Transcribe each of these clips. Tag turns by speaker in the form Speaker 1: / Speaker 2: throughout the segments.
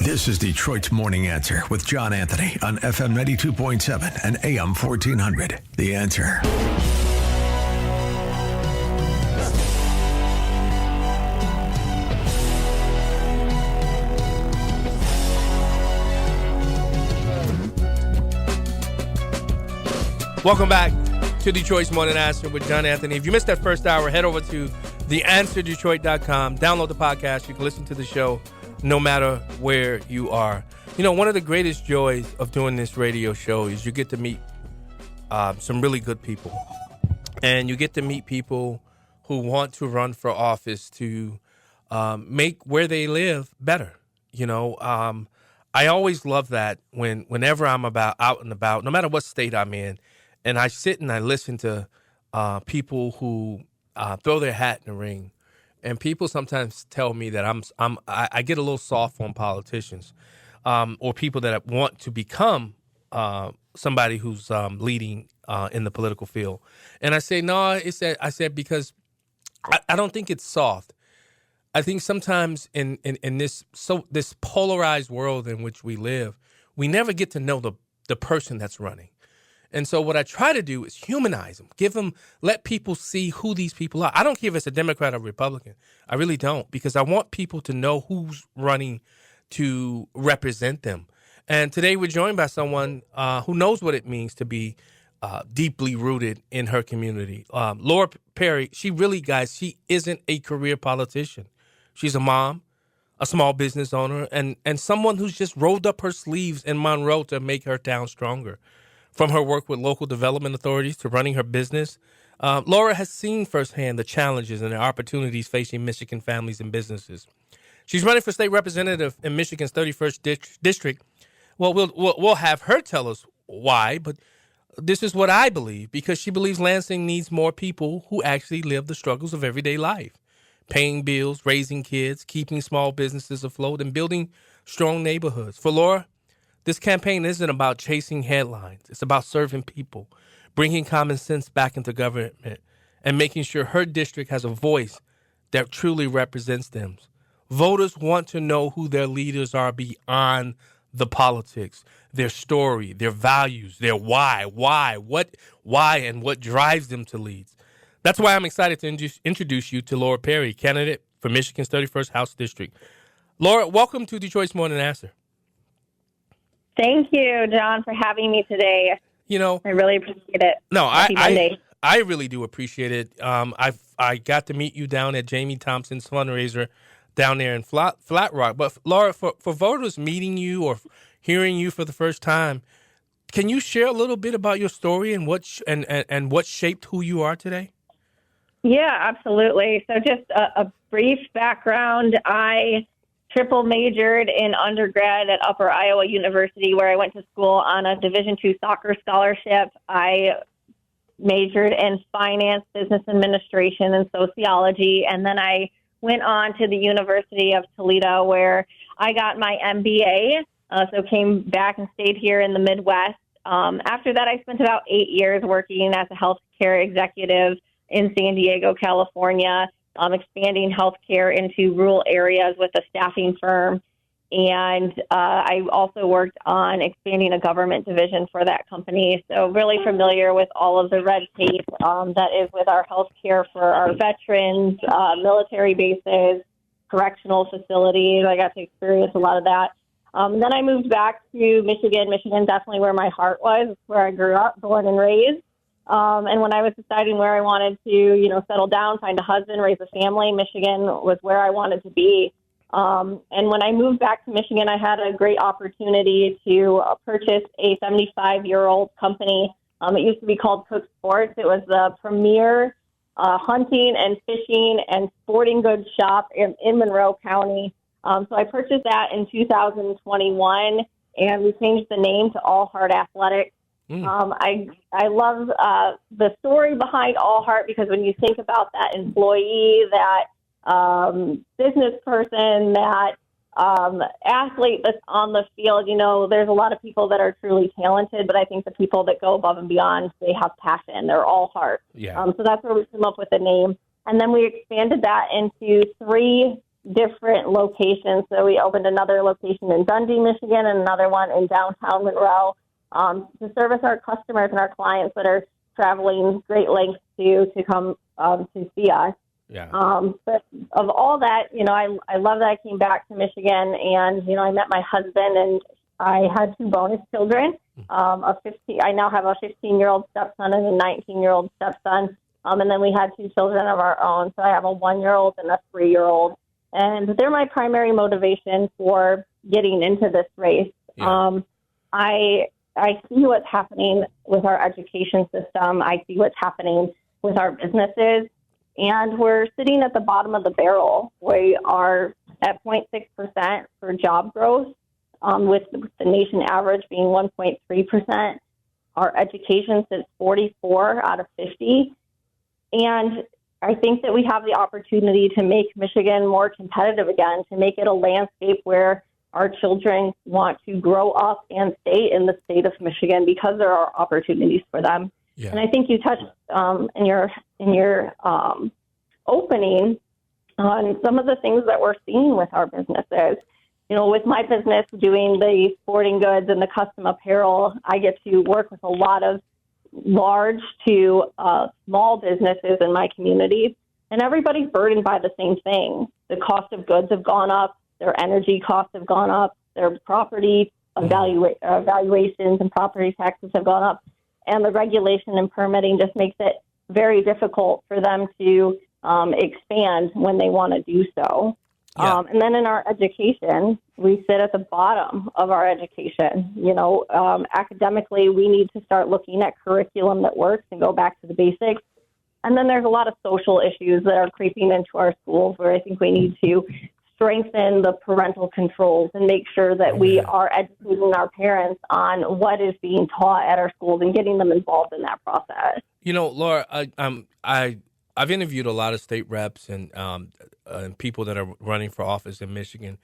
Speaker 1: This is Detroit's Morning Answer with John Anthony on FM 92.7 and AM 1400. The Answer.
Speaker 2: Welcome back to Detroit's Morning Answer with John Anthony. If you missed that first hour, head over to theanswerdetroit.com. Download the podcast. You can listen to the show no matter where you are. You know, one of the greatest joys of doing this radio show is you get to meet some really good people. And you get to meet people who want to run for office to make where they live better. You know, I always love that whenever I'm out and about, no matter what state I'm in, and I sit and I listen to people who throw their hat in the ring. And people sometimes tell me that I get a little soft on politicians or people that want to become somebody who's leading in the political field. And I say, no, I said because I don't think it's soft. I think sometimes in this polarized world in which we live, we never get to know the person that's running. And so what I try to do is humanize them, let people see who these people are. I don't care if it's a Democrat or Republican. I really don't, because I want people to know who's running to represent them. And today we're joined by someone who knows what it means to be deeply rooted in her community. Laura Perry, she isn't a career politician. She's a mom, a small business owner, and someone who's just rolled up her sleeves in Monroe to make her town stronger. From her work with local development authorities to running her business, Laura has seen firsthand the challenges and the opportunities facing Michigan families and businesses. She's running for state representative in Michigan's 31st district. Well, we'll have her tell us why, but this is what I believe, because she believes Lansing needs more people who actually live the struggles of everyday life, paying bills, raising kids, keeping small businesses afloat, and building strong neighborhoods. For Laura, this campaign isn't about chasing headlines. It's about serving people, bringing common sense back into government, and making sure her district has a voice that truly represents them. Voters want to know who their leaders are beyond the politics, their story, their values, their why, and what drives them to lead. That's why I'm excited to introduce you to Laura Perry, candidate for Michigan's 31st House District. Laura, welcome to Detroit's Morning Answer.
Speaker 3: Thank you, John, for having me today.
Speaker 2: You know,
Speaker 3: I really appreciate it.
Speaker 2: No, I really do appreciate it. I got to meet you down at Jamie Thompson's fundraiser down there in Flat Rock. But Laura, for voters meeting you or hearing you for the first time, can you share a little bit about your story and what shaped who you are today?
Speaker 3: Yeah, absolutely. So just a brief background. I triple majored in undergrad at Upper Iowa University, where I went to school on a Division II soccer scholarship. I majored in finance, business administration, and sociology. And then I went on to the University of Toledo, where I got my MBA. So came back and stayed here in the Midwest. After that, I spent about 8 years working as a healthcare executive in San Diego, California, expanding healthcare into rural areas with a staffing firm. And I also worked on expanding a government division for that company. So really familiar with all of the red tape that is with our healthcare for our veterans, military bases, correctional facilities. I got to experience a lot of that. Then I moved back to Michigan. Michigan, definitely where my heart was. It's where I grew up, born and raised. And when I was deciding where I wanted to, settle down, find a husband, raise a family, Michigan was where I wanted to be. And when I moved back to Michigan, I had a great opportunity to purchase a 75-year-old company. It used to be called Cook Sports. It was the premier hunting and fishing and sporting goods shop in Monroe County. So I purchased that in 2021, and we changed the name to All Heart Athletics. I love the story behind All Heart, because when you think about that employee, that business person, that athlete that's on the field, there's a lot of people that are truly talented, but I think the people that go above and beyond, they have passion. They're all heart.
Speaker 2: Yeah.
Speaker 3: So that's where we came up with the name. And then we expanded that into 3 different locations. So we opened another location in Dundee, Michigan, and another one in downtown Monroe to service our customers and our clients that are traveling great lengths to come to see us.
Speaker 2: Yeah.
Speaker 3: But of all that, I love that I came back to Michigan, and I met my husband, and I had 2 bonus children. I now have a 15-year-old stepson and a 19-year-old stepson. And then we had 2 children of our own. So I have a 1-year-old and a 3-year-old. And they're my primary motivation for getting into this race.
Speaker 2: Yeah.
Speaker 3: I see what's happening with our education system. I see what's happening with our businesses. And we're sitting at the bottom of the barrel. We are at 0.6% for job growth, with the nation average being 1.3%. Our education sits 44 out of 50. And I think that we have the opportunity to make Michigan more competitive again, to make it a landscape where our children want to grow up and stay in the state of Michigan because there are opportunities for them.
Speaker 2: Yeah.
Speaker 3: And I think you touched in your opening on some of the things that we're seeing with our businesses. With my business doing the sporting goods and the custom apparel, I get to work with a lot of large to small businesses in my community, and everybody's burdened by the same thing. The cost of goods have gone up, their energy costs have gone up, their property valuations and property taxes have gone up, and the regulation and permitting just makes it very difficult for them to expand when they want to do so.
Speaker 2: Yeah.
Speaker 3: And then in our education, we sit at the bottom of our education. Academically, we need to start looking at curriculum that works and go back to the basics. And then there's a lot of social issues that are creeping into our schools where I think we need to strengthen the parental controls and make sure that we are educating our parents on what is being taught at our schools and getting them involved in that process.
Speaker 2: Laura, I've interviewed a lot of state reps and people that are running for office in Michigan,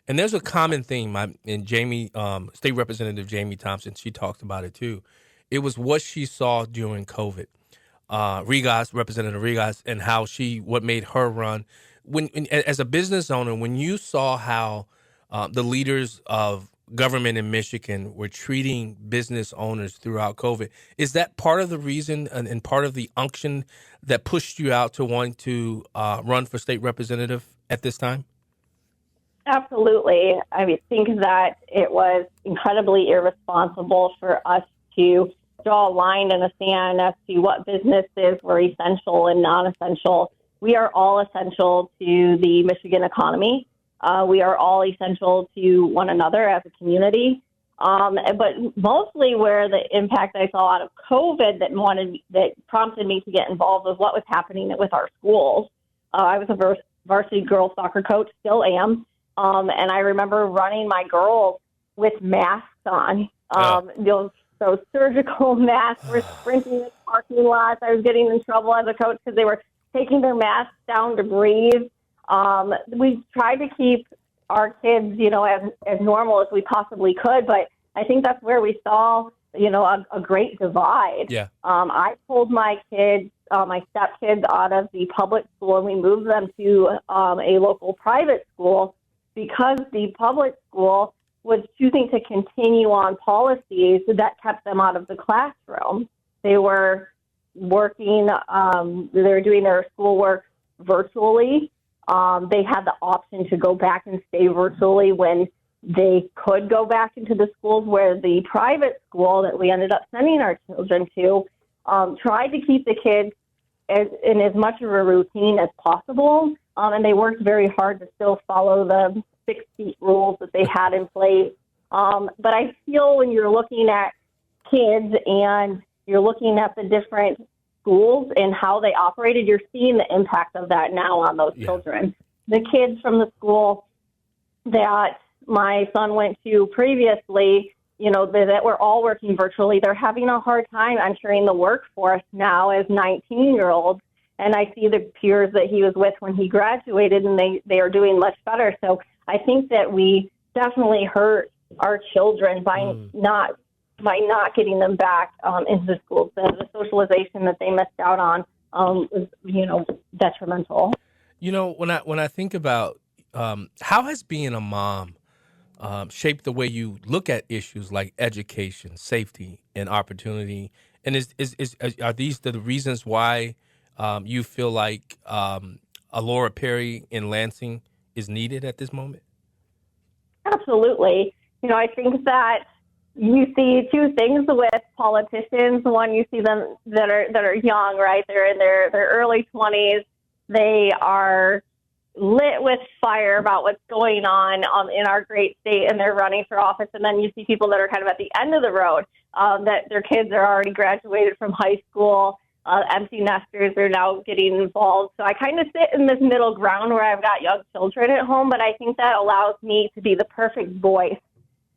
Speaker 2: and there's a common theme. And Jamie, State Representative Jamie Thompson, she talked about it too. It was what she saw during COVID. Representative Regas, and what made her run. When as a business owner, when you saw how the leaders of government in Michigan were treating business owners throughout COVID, is that part of the reason and part of the unction that pushed you out to want to run for state representative at this time?
Speaker 3: Absolutely. I think that it was incredibly irresponsible for us to draw a line in the sand as to what businesses were essential and non-essential. We are all essential to the Michigan economy. We are all essential to one another as a community. But mostly where the impact I saw out of COVID that prompted me to get involved was what was happening with our schools. I was a varsity girls soccer coach, still am. And I remember running my girls with masks on. So surgical masks were sprinting in parking lots. I was getting in trouble as a coach because they were taking their masks down to breathe. We tried to keep our kids, as normal as we possibly could, but I think that's where we saw, a great divide.
Speaker 2: Yeah.
Speaker 3: I pulled my kids, my stepkids out of the public school, and we moved them to a local private school because the public school was choosing to continue on policies that kept them out of the classroom. They were working, they were doing their schoolwork virtually. They had the option to go back and stay virtually when they could go back into the schools, where the private school that we ended up sending our children to tried to keep the kids in as much of a routine as possible. And they worked very hard to still follow the 6 feet rules that they had in place. But I feel when you're looking at kids and you're looking at the different schools and how they operated, you're seeing the impact of that now on those children. The kids from the school that my son went to previously, that were all working virtually, they're having a hard time entering the workforce now as 19-year-olds. And I see the peers that he was with when he graduated, and they are doing much better. So I think that we definitely hurt our children by not getting them back into the schools. The socialization that they missed out on was, detrimental.
Speaker 2: When I think about How has being a mom shaped the way you look at issues like education, safety, and opportunity? And are these the reasons why you feel like a Laura Perry in Lansing is needed at this moment?
Speaker 3: Absolutely. I think that you see two things with politicians. One, you see them that are young, right? They're in their early 20s. They are lit with fire about what's going on in our great state, and they're running for office. And then you see people that are kind of at the end of the road, that their kids are already graduated from high school. Empty nesters are now getting involved. So I kind of sit in this middle ground where I've got young children at home, but I think that allows me to be the perfect voice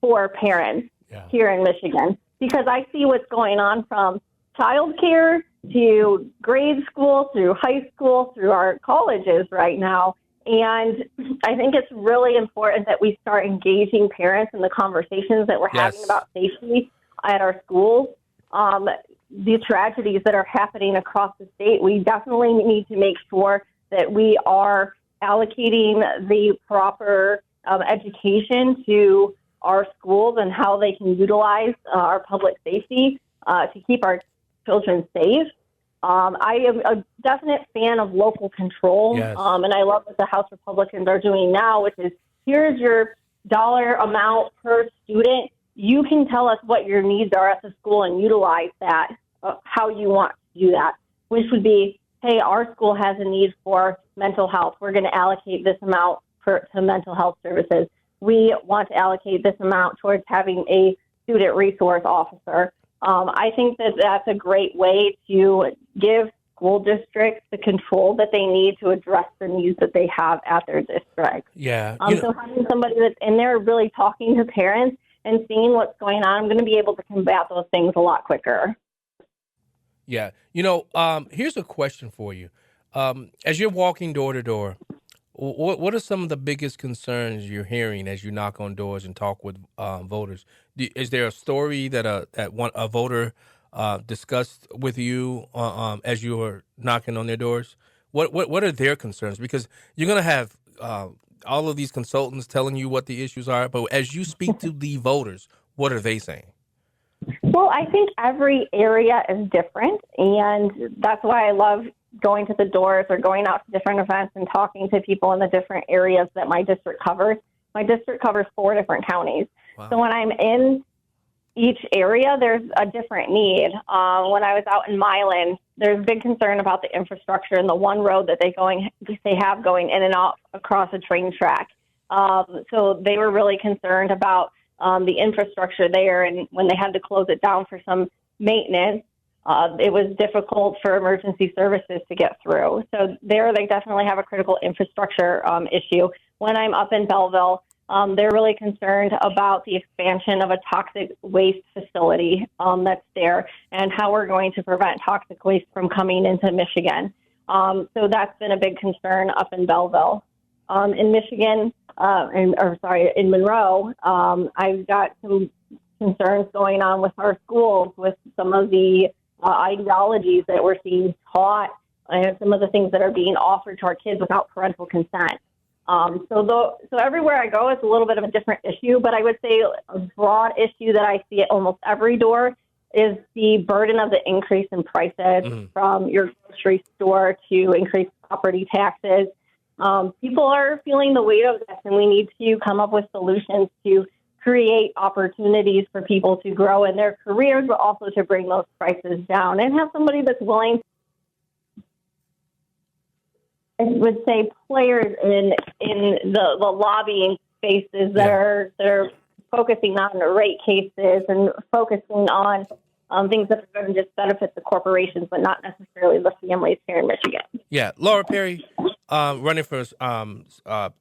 Speaker 3: for parents here in Michigan, because I see what's going on from childcare to grade school, through high school, through our colleges right now. And I think it's really important that we start engaging parents in the conversations that we're having about safety at our schools. The tragedies that are happening across the state, we definitely need to make sure that we are allocating the proper education to our schools and how they can utilize our public safety to keep our children safe. I am a definite fan of local control, and I love what the House Republicans are doing now, which is here's your dollar amount per student. You can tell us what your needs are at the school and utilize that, how you want to do that, which would be, hey, our school has a need for mental health. We're going to allocate this amount to mental health services. We want to allocate this amount towards having a student resource officer. I think that that's a great way to give school districts the control that they need to address the needs that they have at their district.
Speaker 2: Yeah.
Speaker 3: So having somebody that's in there really talking to parents and seeing what's going on, I'm going to be able to combat those things a lot quicker.
Speaker 2: Yeah. Here's a question for you. As you're walking door to door, what are some of the biggest concerns you're hearing as you knock on doors and talk with voters? Is there a story that a voter discussed with you as you were knocking on their doors? What are their concerns? Because you're going to have all of these consultants telling you what the issues are, but as you speak to the voters, what are they saying?
Speaker 3: Well, I think every area is different, and that's why I love going to the doors or going out to different events and talking to people in the different areas that my district covers. My district covers 4 different counties. Wow. So when I'm in each area, there's a different need. When I was out in Milan, there's big concern about the infrastructure and the one road that they have going in and out across a train track. So they were really concerned about the infrastructure there, and when they had to close it down for some maintenance, it was difficult for emergency services to get through. So there, they definitely have a critical infrastructure issue. When I'm up in Belleville, they're really concerned about the expansion of a toxic waste facility that's there and how we're going to prevent toxic waste from coming into Michigan. So that's been a big concern up in Belleville. In Michigan, in Monroe, I've got some concerns going on with our schools with some of the ideologies that we're seeing taught and some of the things that are being offered to our kids without parental consent. So everywhere I go, it's a little bit of a different issue, but I would say a broad issue that I see at almost every door is the burden of the increase in prices from your grocery store to increased property taxes. People are feeling the weight of this, and we need to come up with solutions to create opportunities for people to grow in their careers, but also to bring those prices down and have somebody that's willing, I would say, players in the lobbying spaces that are focusing on the rate cases and focusing on things that are going to just benefit the corporations, but not necessarily the families here in Michigan.
Speaker 2: Yeah, Laura Perry, running for the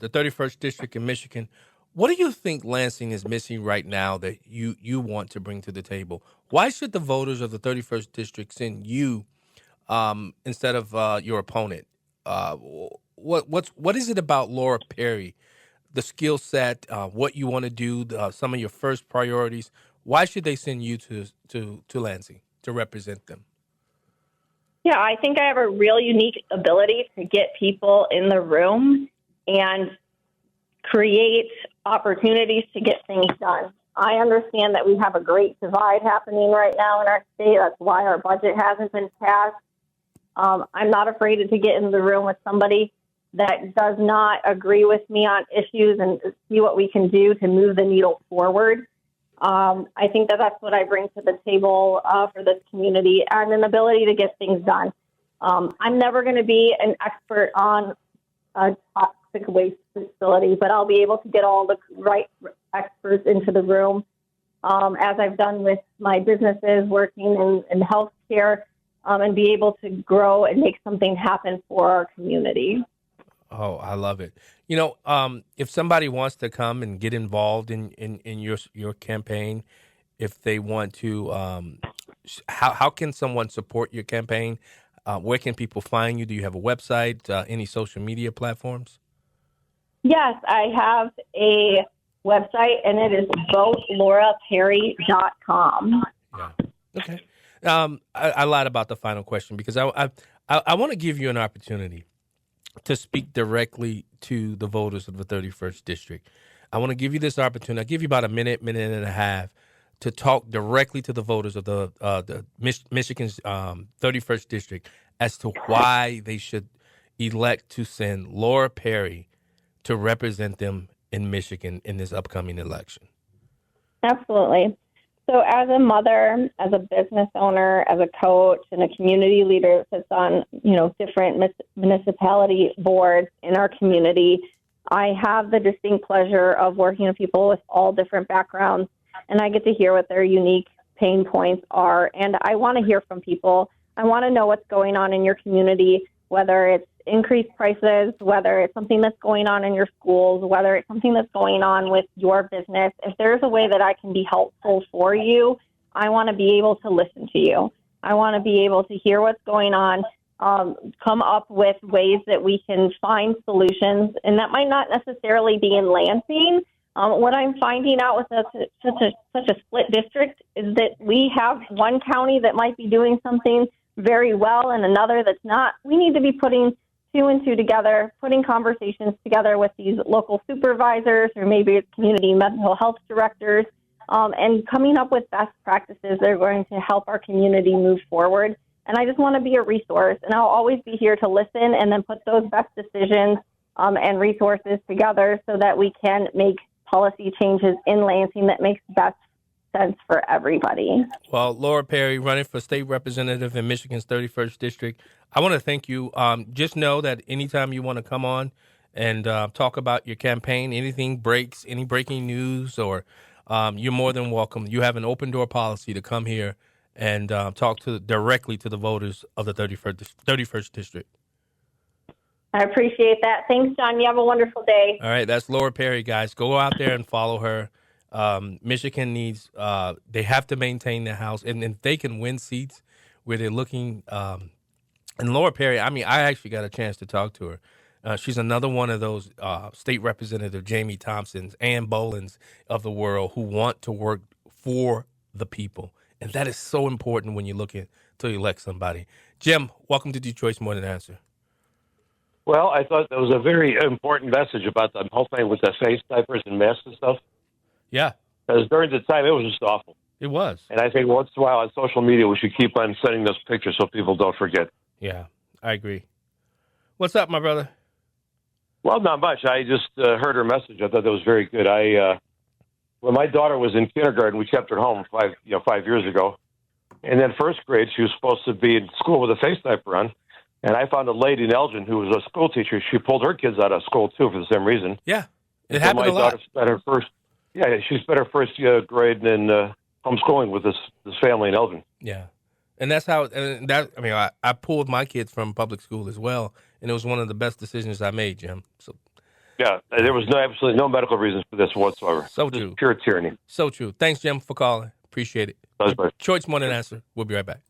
Speaker 2: 31st District in Michigan. What do you think Lansing is missing right now that you want to bring to the table? Why should the voters of the 31st District send you instead of your opponent? What is it about Laura Perry, the skill set, what you want to do, some of your first priorities? Why should they send you to Lansing to represent them?
Speaker 3: Yeah, I think I have a real unique ability to get people in the room and create opportunities to get things done. I understand that we have a great divide happening right now in our state. That's why our budget hasn't been passed. I'm not afraid to get in the room with somebody that does not agree with me on issues and see what we can do to move the needle forward. I think that that's what I bring to the table for this community, and an ability to get things done. I'm never going to be an expert on a toxic waste facility, but I'll be able to get all the right experts into the room, as I've done with my businesses working in healthcare, and be able to grow and make something happen for our community.
Speaker 2: Oh, I love it. If somebody wants to come and get involved in your campaign, if they want to, how can someone support your campaign? Where can people find you? Do you have a website, any social media platforms? Yes,
Speaker 3: I have a website, and it is votelauraperry.com.
Speaker 2: Yeah. Okay. I lied about the final question because I want to give you an opportunity to speak directly to the voters of the 31st District. I want to give you this opportunity. I'll give you about a minute and a half to talk directly to the voters of the Michigan's 31st District as to why they should elect to send Laura Perry to represent them in Michigan in this upcoming election.
Speaker 3: Absolutely. So as a mother, as a business owner, as a coach, and a community leader that sits on, different municipality boards in our community, I have the distinct pleasure of working with people with all different backgrounds, and I get to hear what their unique pain points are. And I want to hear from people. I want to know what's going on in your community, whether it's increased prices, whether it's something that's going on in your schools, whether it's something that's going on with your business. If there's a way that I can be helpful for you, I want to be able to listen to you. I want to be able to hear what's going on, come up with ways that we can find solutions, and that might not necessarily be in Lansing. What I'm finding out with such a split district is that we have one county that might be doing something very well and another that's not. We need to be putting two and two together, putting conversations together with these local supervisors or maybe it's community mental health directors, and coming up with best practices that are going to help our community move forward. And I just want to be a resource, and I'll always be here to listen and then put those best decisions and resources together so that we can make policy changes in Lansing that makes best sense for everybody.
Speaker 2: Well, Laura Perry, running for state representative in Michigan's 31st District, I want to thank you. Just know that anytime you want to come on and talk about your campaign, anything breaks, any breaking news, or you're more than welcome. You have an open door policy to come here and talk directly to the voters of the 31st District.
Speaker 3: I appreciate that. Thanks, John. You have a wonderful day.
Speaker 2: All right, that's Laura Perry, guys. Go out there and follow her. Michigan needs, they have to maintain their house, and if they can win seats where they're looking, and Laura Perry, I actually got a chance to talk to her. She's another one of those state representative Jamie Thompsons, Ann Bolins of the world who want to work for the people. And that is so important when you're looking to elect somebody. Jim, welcome to Detroit's Morning Answer.
Speaker 4: Well, I thought that was a very important message about the whole thing with the face diapers and masks and stuff.
Speaker 2: Yeah.
Speaker 4: Because during the time, it was just awful.
Speaker 2: It was.
Speaker 4: And I think once in a while on social media, we should keep on sending those pictures so people don't forget.
Speaker 2: Yeah, I agree. What's up, my brother?
Speaker 4: Well, not much. I just heard her message. I thought that was very good. When my daughter was in kindergarten, we kept her home 5 years ago. And then first grade, she was supposed to be in school with a face diaper on. And I found a lady in Elgin who was a school teacher. She pulled her kids out of school, too, for the same reason.
Speaker 2: Yeah, it happened a lot.
Speaker 4: She spent her first grade in homeschooling with this family in Elgin.
Speaker 2: Yeah. And that's how, I pulled my kids from public school as well, and it was one of the best decisions I made, Jim. So,
Speaker 4: yeah, there was absolutely no medical reasons for this whatsoever.
Speaker 2: So true.
Speaker 4: Pure tyranny.
Speaker 2: So true. Thanks, Jim, for calling. Appreciate it.
Speaker 4: Detroit's
Speaker 2: Morning Answer. We'll be right back.